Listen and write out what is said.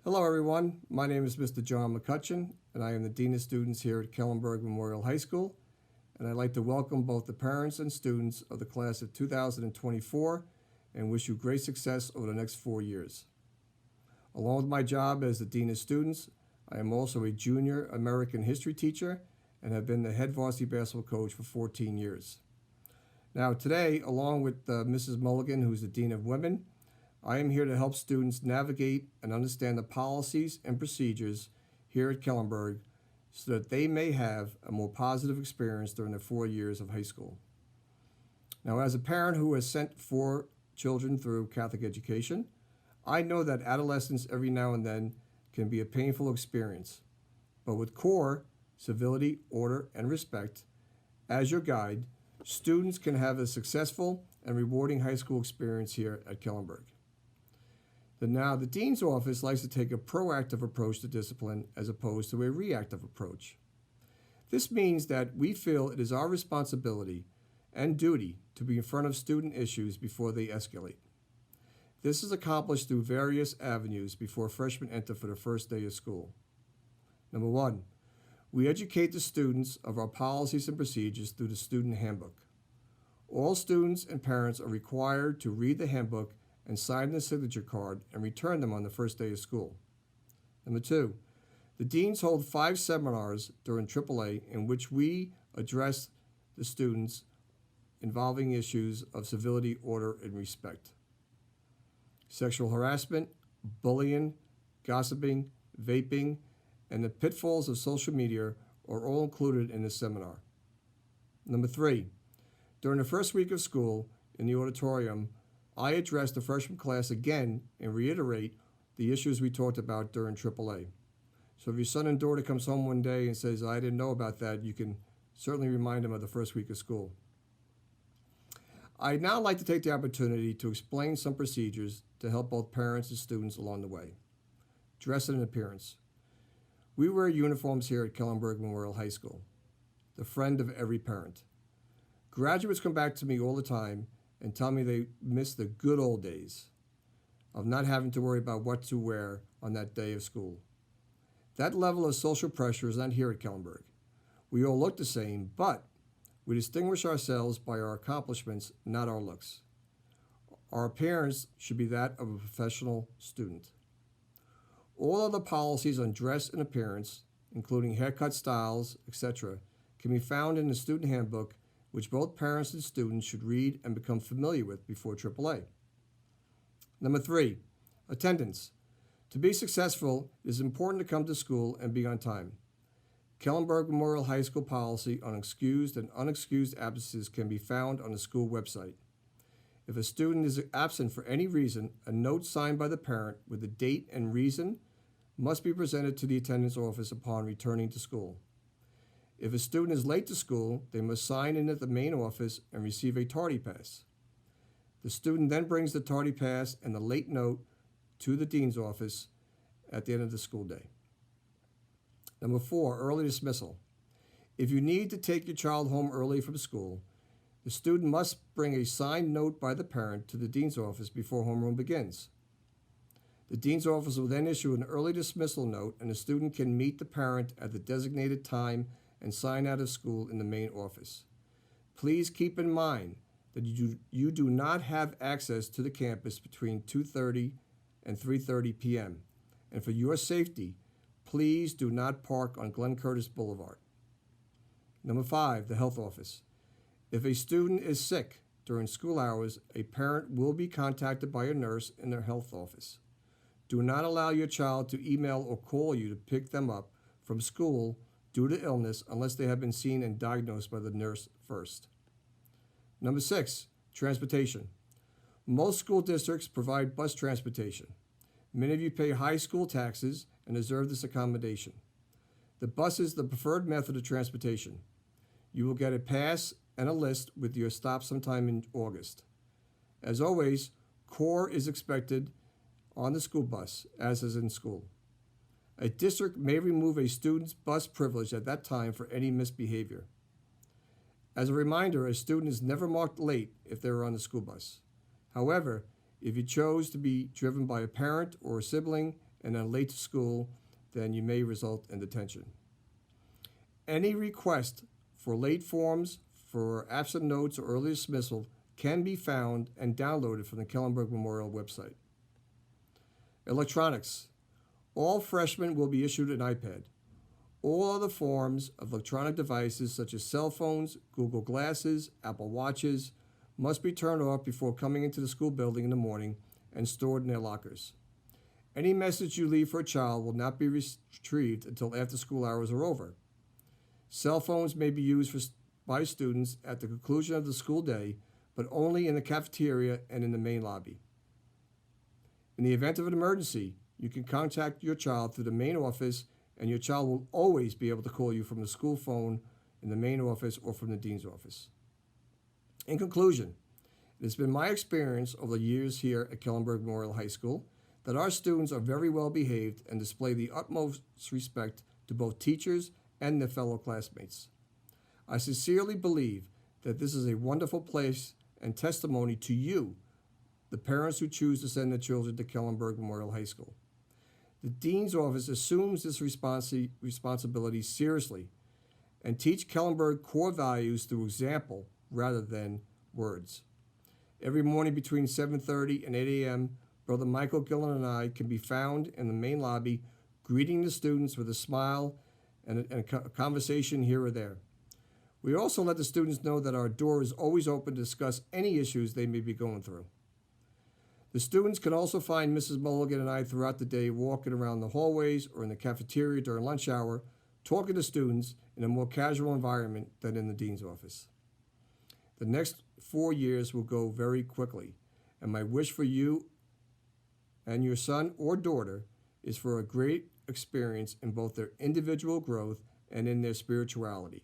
Hello, everyone. My name is Mr. John McCutcheon, and I am the Dean of Students here at Kellenberg Memorial High School. And I'd like to welcome both the parents and students of the class of 2024 and wish you great success over the next 4 years. Along with my job as the Dean of Students, I am also a junior American history teacher and have been the head varsity basketball coach for 14 years. Now, today, along with Mrs. Mulligan, who's the Dean of Women, I am here to help students navigate and understand the policies and procedures here at Kellenberg so that they may have a more positive experience during their 4 years of high school. Now, as a parent who has sent 4 children through Catholic education, I know that adolescence every now and then can be a painful experience. But with CORE, civility, order, and respect, as your guide, students can have a successful and rewarding high school experience here at Kellenberg. Now, the Dean's office likes to take a proactive approach to discipline as opposed to a reactive approach. This means that we feel it is our responsibility and duty to be in front of student issues before they escalate. This is accomplished through various avenues before freshmen enter for the first day of school. Number 1, we educate the students of our policies and procedures through the student handbook. All students and parents are required to read the handbook and sign the signature card and return them on the first day of school. Number 2, the deans hold 5 seminars during AAA in which we address the students involving issues of civility, order, and respect. Sexual harassment, bullying, gossiping, vaping, and the pitfalls of social media are all included in this seminar. Number 3, during the first week of school in the auditorium, I address the freshman class again and reiterate the issues we talked about during AAA. So if your son and daughter comes home one day and says, I didn't know about that, you can certainly remind them of the first week of school. I'd now like to take the opportunity to explain some procedures to help both parents and students along the way. Dress and appearance. We wear uniforms here at Kellenberg Memorial High School, the friend of every parent. Graduates come back to me all the time and tell me they miss the good old days of not having to worry about what to wear on that day of school. That level of social pressure is not here at Kellenberg. We all look the same, but we distinguish ourselves by our accomplishments, not our looks. Our appearance should be that of a professional student. All other policies on dress and appearance, including haircut styles, etc., can be found in the student handbook, which both parents and students should read and become familiar with before AAA. Number 3, attendance. To be successful, it is important to come to school and be on time. Kellenberg Memorial High School policy on excused and unexcused absences can be found on the school website. If a student is absent for any reason, a note signed by the parent with the date and reason must be presented to the attendance office upon returning to school. If a student is late to school, they must sign in at the main office and receive a tardy pass. The student then brings the tardy pass and the late note to the dean's office at the end of the school day. Number 4, early dismissal. If you need to take your child home early from school, the student must bring a signed note by the parent to the dean's office before homeroom begins. The dean's office will then issue an early dismissal note, and the student can meet the parent at the designated time and sign out of school in the main office. Please keep in mind that you do not have access to the campus between 2:30 and 3:30 p.m. And for your safety, please do not park on Glen Curtis Boulevard. Number 5, the health office. If a student is sick during school hours, a parent will be contacted by a nurse in their health office. Do not allow your child to email or call you to pick them up from school due to illness unless they have been seen and diagnosed by the nurse first. Number 6, transportation. Most school districts provide bus transportation. Many of you pay high school taxes and deserve this accommodation. The bus is the preferred method of transportation. You will get a pass and a list with your stop sometime in August. As always, CORE is expected on the school bus, as is in school. A district may remove a student's bus privilege at that time for any misbehavior. As a reminder, a student is never marked late if they are on the school bus. However, if you chose to be driven by a parent or a sibling and are late to school, then you may result in detention. Any request for late forms, for absent notes, or early dismissal can be found and downloaded from the Kellenberg Memorial website. Electronics. All freshmen will be issued an iPad. All other forms of electronic devices such as cell phones, Google Glasses, Apple Watches must be turned off before coming into the school building in the morning and stored in their lockers. Any message you leave for a child will not be retrieved until after school hours are over. Cell phones may be used by students at the conclusion of the school day, but only in the cafeteria and in the main lobby. In the event of an emergency, you can contact your child through the main office, and your child will always be able to call you from the school phone in the main office or from the dean's office. In conclusion, it has been my experience over the years here at Kellenberg Memorial High School that our students are very well behaved and display the utmost respect to both teachers and their fellow classmates. I sincerely believe that this is a wonderful place and testimony to you, the parents who choose to send their children to Kellenberg Memorial High School. The Dean's Office assumes this responsibility seriously and teach Kellenberg core values through example rather than words. Every morning between 7:30 and 8 a.m., Brother Michael Gillen and I can be found in the main lobby greeting the students with a smile and a conversation here or there. We also let the students know that our door is always open to discuss any issues they may be going through. The students can also find Mrs. Mulligan and I throughout the day walking around the hallways or in the cafeteria during lunch hour, talking to students in a more casual environment than in the dean's office. The next 4 years will go very quickly, and my wish for you and your son or daughter is for a great experience in both their individual growth and in their spirituality.